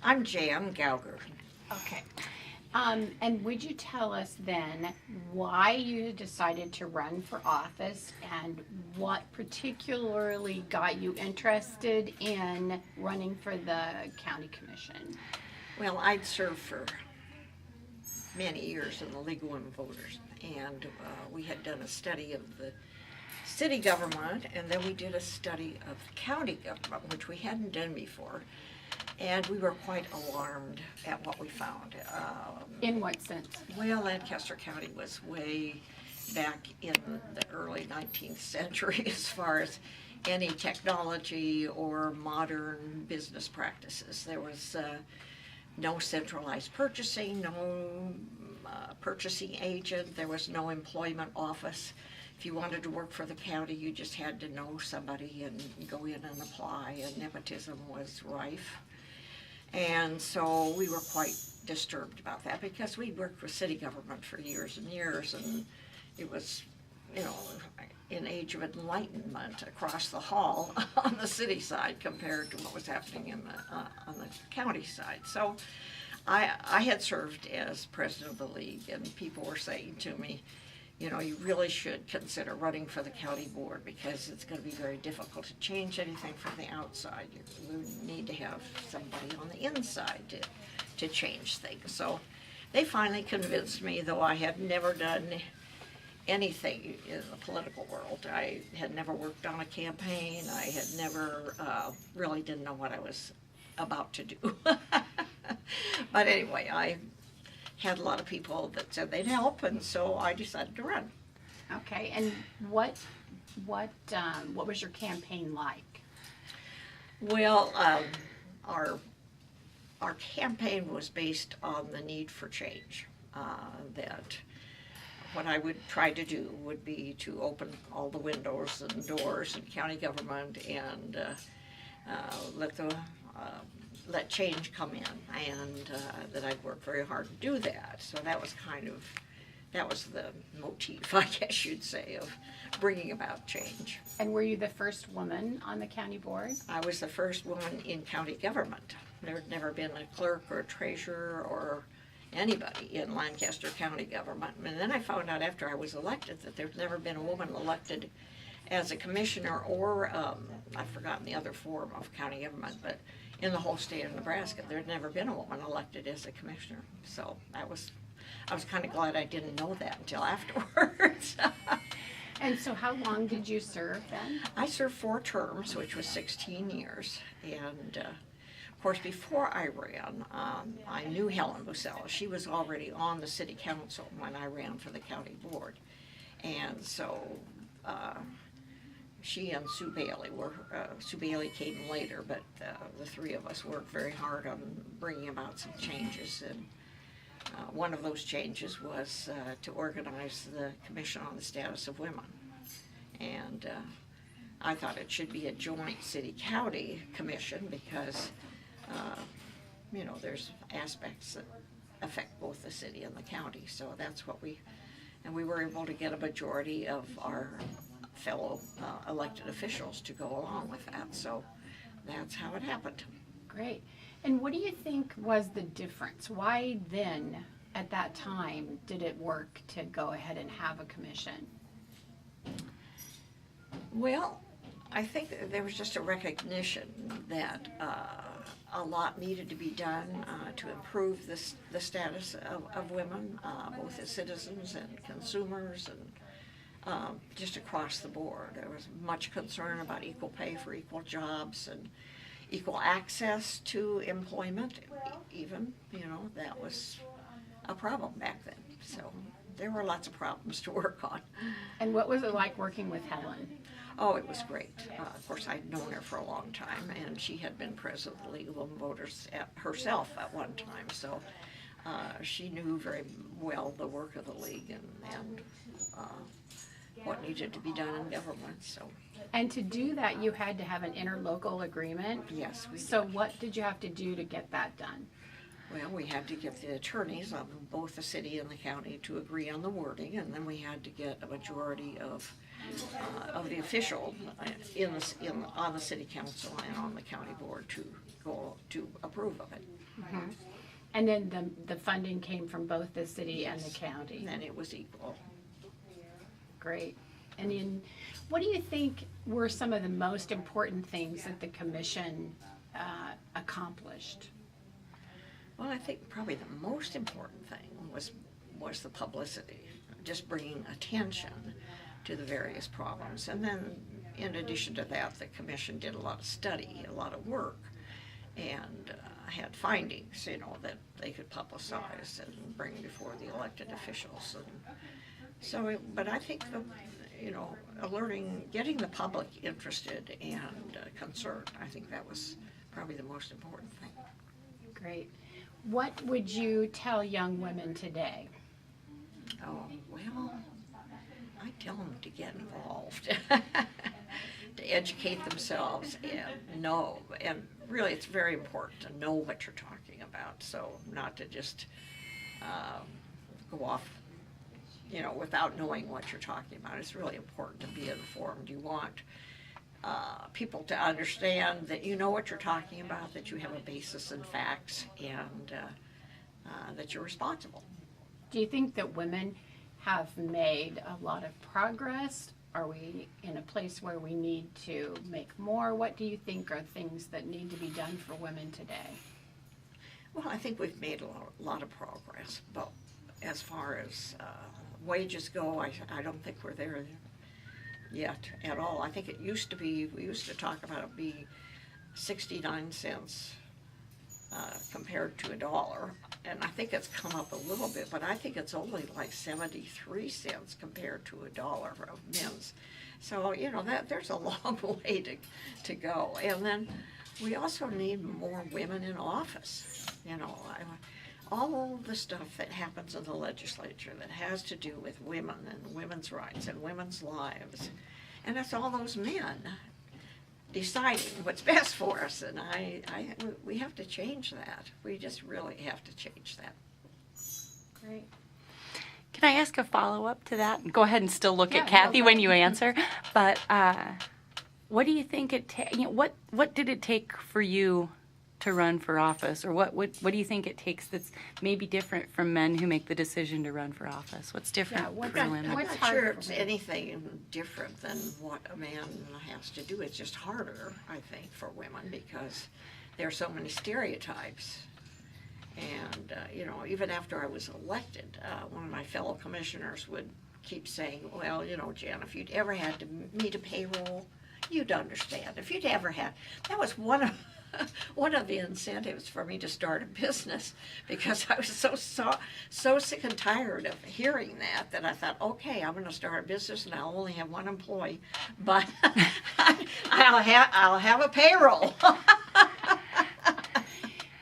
I'm Jan Gauger. Okay. And would you tell us then why you decided to run for office and what particularly got you interested in running for the county commission? Well, I'd served for many years in the League of Women Voters, and we had done a study of the city government, and then we did a study of the county government, which we hadn't done before, and we were quite alarmed at what we found. In what sense? Well, Lancaster County was way back in the early 19th century as far as any technology or modern business practices. There was no centralized purchasing, no purchasing agent, there was no employment office. If you wanted to work for the county, you just had to know somebody and go in and apply, and nepotism was rife. And so we were quite disturbed about that because we worked with city government for years and years, and it was, you know, an age of enlightenment across the hall on the city side compared to what was happening in on the county side. So I had served as president of the league, and people were saying to me, you know, you really should consider running for the county board because it's going to be very difficult to change anything from the outside. You need to have somebody on the inside to change things. So they finally convinced me, though I had never done anything in the political world. I had never worked on a campaign. I had never really didn't know what I was about to do. But anyway, I had a lot of people that said they'd help, and so I decided to run. Okay, and what was your campaign like? Well, our campaign was based on the need for change. That what I would try to do would be to open all the windows and doors in county government and let change come in, and that I'd work very hard to do that. So that was the motif, I guess you'd say, of bringing about change. And were you the first woman on the county board? I was the first woman in county government. There had never been a clerk or a treasurer or anybody in Lancaster County government. And then I found out after I was elected that there's never been a woman elected as a commissioner or, I've forgotten the other form of county government, but in the whole state of Nebraska, there'd never been a woman elected as a commissioner. So I was kind of glad I didn't know that until afterwards. And so how long did you serve then? I served 4 terms, which was 16 years. And of course, before I ran, I knew Helen Bucella. She was already on the city council when I ran for the county board. And so she and Sue Bailey Sue Bailey came later, but the 3 of us worked very hard on bringing about some changes. And one of those changes was to organize the Commission on the Status of Women. And I thought it should be a joint city-county commission because, you know, there's aspects that affect both the city and the county. So that's what we were able to get a majority of our fellow elected officials to go along with that. So that's how it happened. Great. And what do you think was the difference? Why then, at that time, did it work to go ahead and have a commission? Well, I think that there was just a recognition that a lot needed to be done to improve the status of women, both as citizens and consumers, and just across the board. There was much concern about equal pay for equal jobs and equal access to employment, even, you know, that was a problem back then. So there were lots of problems to work on. And what was it like working with Helen? Oh, it was great. Of course, I'd known her for a long time, and she had been president of the League of Women Voters herself at one time. So she knew very well the work of the league and what needed to be done in government. So. And to do that, you had to have an interlocal agreement? Yes, we did. So what did you have to do to get that done? Well, we had to get the attorneys of both the city and the county to agree on the wording, and then we had to get a majority of the official on the city council and on the county board to approve approve of it. And then the funding came from both the city and the county. And then it was equal. Great. And then, what do you think were some of the most important things that the commission accomplished? Well, I think probably the most important thing was the publicity, just bringing attention to the various problems. And then, in addition to that, the commission did a lot of study, a lot of work, and had findings, that they could publicize and bring before the elected officials. And so, but I think getting the public interested and concerned, I think that was probably the most important thing. Great. What would you tell young women today? Oh, well, I tell them to get involved, to educate themselves and know. And really, it's very important to know what you're talking about, so not to just go off, without knowing what you're talking about. It's really important to be informed. You want people to understand that you know what you're talking about, that you have a basis in facts, and that you're responsible. Do you think that women have made a lot of progress? Are we in a place where we need to make more? What do you think are things that need to be done for women today? Well, I think we've made a lot of progress, but as far as wages go, I don't think we're there yet at all. I think it used to be, we used to talk about it being 69 cents compared to $1, and I think it's come up a little bit, but I think it's only like 73 cents compared to $1 of men's. So, there's a long way to go. And then we also need more women in office. All the stuff that happens in the legislature that has to do with women and women's rights and women's lives, and it's all those men deciding what's best for us, and we have to change that. We just really have to change that. Great. Can I ask a follow-up to that? Go ahead and still look Yeah, at Kathy go when ahead. you answer. But what do you think what did it take for you to run for office, or what do you think it takes that's maybe different from men who make the decision to run for office? What's different Yeah, what's for that- women? I'm what's not hard sure for it's me? anything different than what a man has to do. It's just harder, I think, for women because there are so many stereotypes. And, even after I was elected, one of my fellow commissioners would keep saying, well, Jan, if you'd ever had to meet a payroll, you'd understand. If you'd ever had, that was one of the incentives for me to start a business, because I was so sick and tired of hearing that I thought, okay, I'm going to start a business and I'll only have one employee, but I'll have a payroll.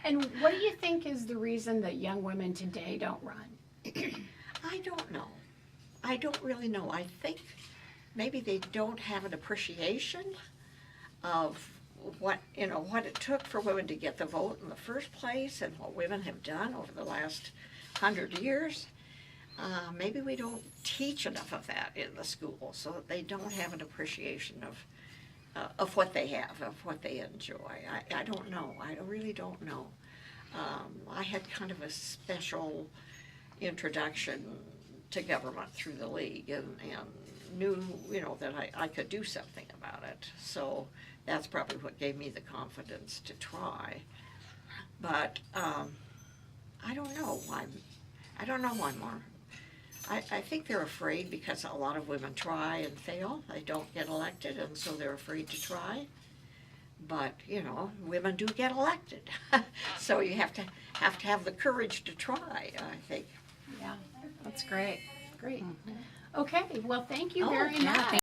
And what do you think is the reason that young women today don't run? I don't know. I don't really know. I think maybe they don't have an appreciation of what it took for women to get the vote in the first place and what women have done over the last 100 years. Maybe we don't teach enough of that in the school, so that they don't have an appreciation of what they have, of what they enjoy. I don't know. I really don't know. I had kind of a special introduction to government through the league, and knew that I could do something about it. So that's probably what gave me the confidence to try. But I don't know why. I don't know why more. I think they're afraid because a lot of women try and fail. They don't get elected, and so they're afraid to try. But women do get elected, so you have to have the courage to try, I think. Yeah, that's great. Great. Okay, well, thank you Oh, very yeah, much.